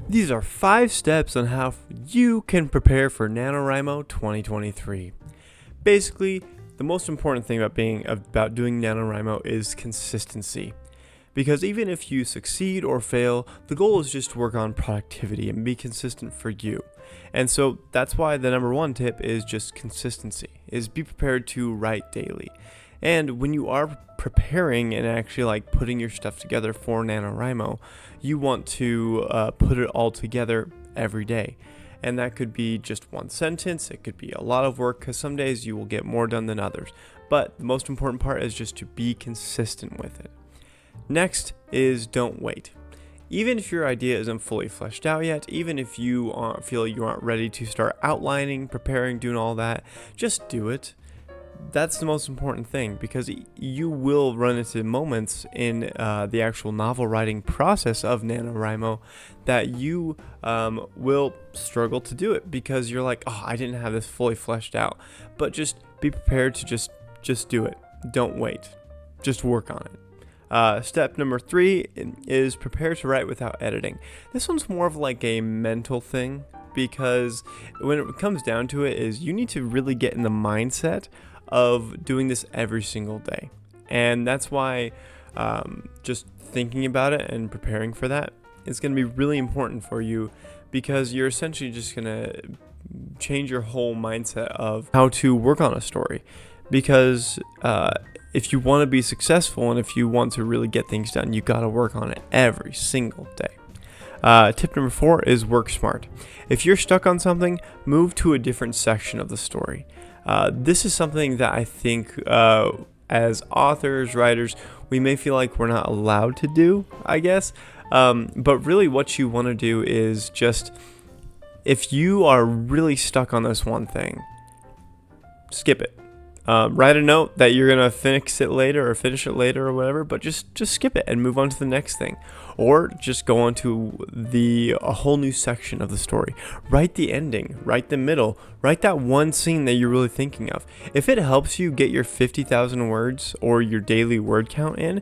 These are 5 steps on how you can prepare for NaNoWriMo 2023. Basically, the most important thing about doing NaNoWriMo is consistency. Because even if you succeed or fail, the goal is just to work on productivity and be consistent for you. And so that's why the number 1 tip is just consistency, is be prepared to write daily. And when you are preparing and actually putting your stuff together for NaNoWriMo, you want to put it all together every day. And that could be just one sentence, it could be a lot of work, because some days you will get more done than others. But the most important part is just to be consistent with it. Next is don't wait. Even if your idea isn't fully fleshed out yet, even if you feel you aren't ready to start outlining, preparing, doing all that, just do it. That's the most important thing, because you will run into moments in the actual novel writing process of NaNoWriMo that you will struggle to do it because you're like, oh, I didn't have this fully fleshed out. But just be prepared to just do it. Don't wait. Just work on it. Step number 3 is prepare to write without editing. This one's more of a mental thing, because when it comes down to it is you need to really get in the mindset of doing this every single day. And that's why just thinking about it and preparing for that is going to be really important for you, because you're essentially just going to change your whole mindset of how to work on a story. Because if you want to be successful and if you want to really get things done, you got to work on it every single day. Tip number 4 is work smart. If you're stuck on something, move to a different section of the story. This is something that I think as authors, writers, we may feel like we're not allowed to do, I guess. But really what you want to do is just, if you are really stuck on this one thing, skip it. Write a note that you're gonna fix it later or finish it later or whatever, but just skip it and move on to the next thing, or just go on to a whole new section of the story. Write the ending, write the middle, write that one scene that you're really thinking of. If it helps you get your 50,000 words or your daily word count in,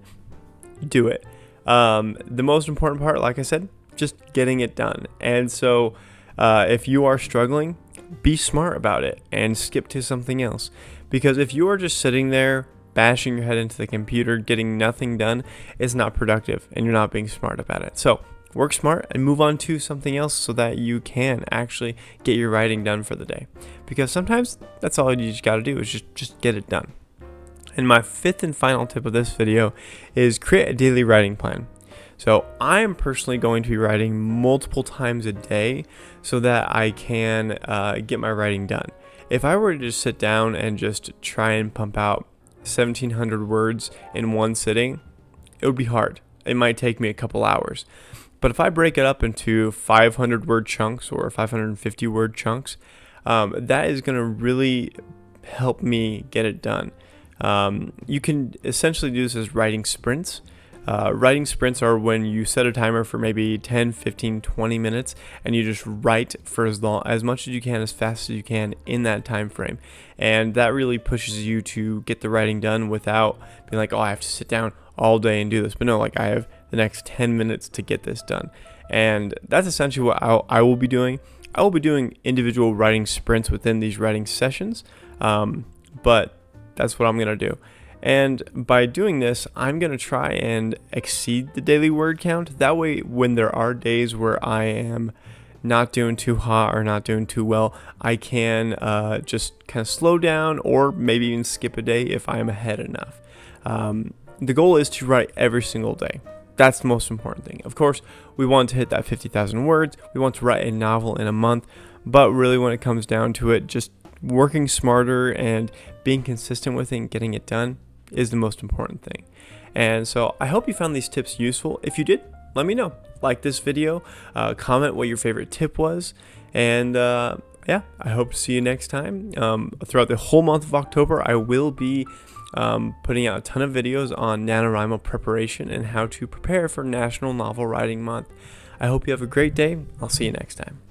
do it. The most important part, like I said, just getting it done. And so if you are struggling, be smart about it and skip to something else. Because if you are just sitting there bashing your head into the computer, getting nothing done, it's not productive and you're not being smart about it. So work smart and move on to something else so that you can actually get your writing done for the day. Because sometimes that's all you just got to do is just get it done. And my 5th and final tip of this video is create a daily writing plan. So I am personally going to be writing multiple times a day so that I can get my writing done. If I were to just sit down and just try and pump out 1,700 words in one sitting, it would be hard. It might take me a couple hours. But if I break it up into 500 word chunks or 550 word chunks, that is going to really help me get it done. You can essentially do this as writing sprints. Writing sprints are when you set a timer for maybe 10, 15, 20 minutes and you just write for as much as you can, as fast as you can in that time frame. And that really pushes you to get the writing done without being like, oh, I have to sit down all day and do this. But no, I have the next 10 minutes to get this done. And that's essentially what I will be doing. I will be doing individual writing sprints within these writing sessions, but that's what I'm going to do. And by doing this, I'm going to try and exceed the daily word count. That way, when there are days where I am not doing too hot or not doing too well, I can just kind of slow down or maybe even skip a day if I am ahead enough. The goal is to write every single day. That's the most important thing. Of course, we want to hit that 50,000 words. We want to write a novel in a month. But really, when it comes down to it, just working smarter and being consistent with it and getting it done is the most important thing. And so I hope you found these tips useful. If you did, let me know. Like this video, comment what your favorite tip was, and yeah, I hope to see you next time. Throughout the whole month of October, I will be putting out a ton of videos on NaNoWriMo preparation and how to prepare for National Novel Writing Month. I hope you have a great day. I'll see you next time.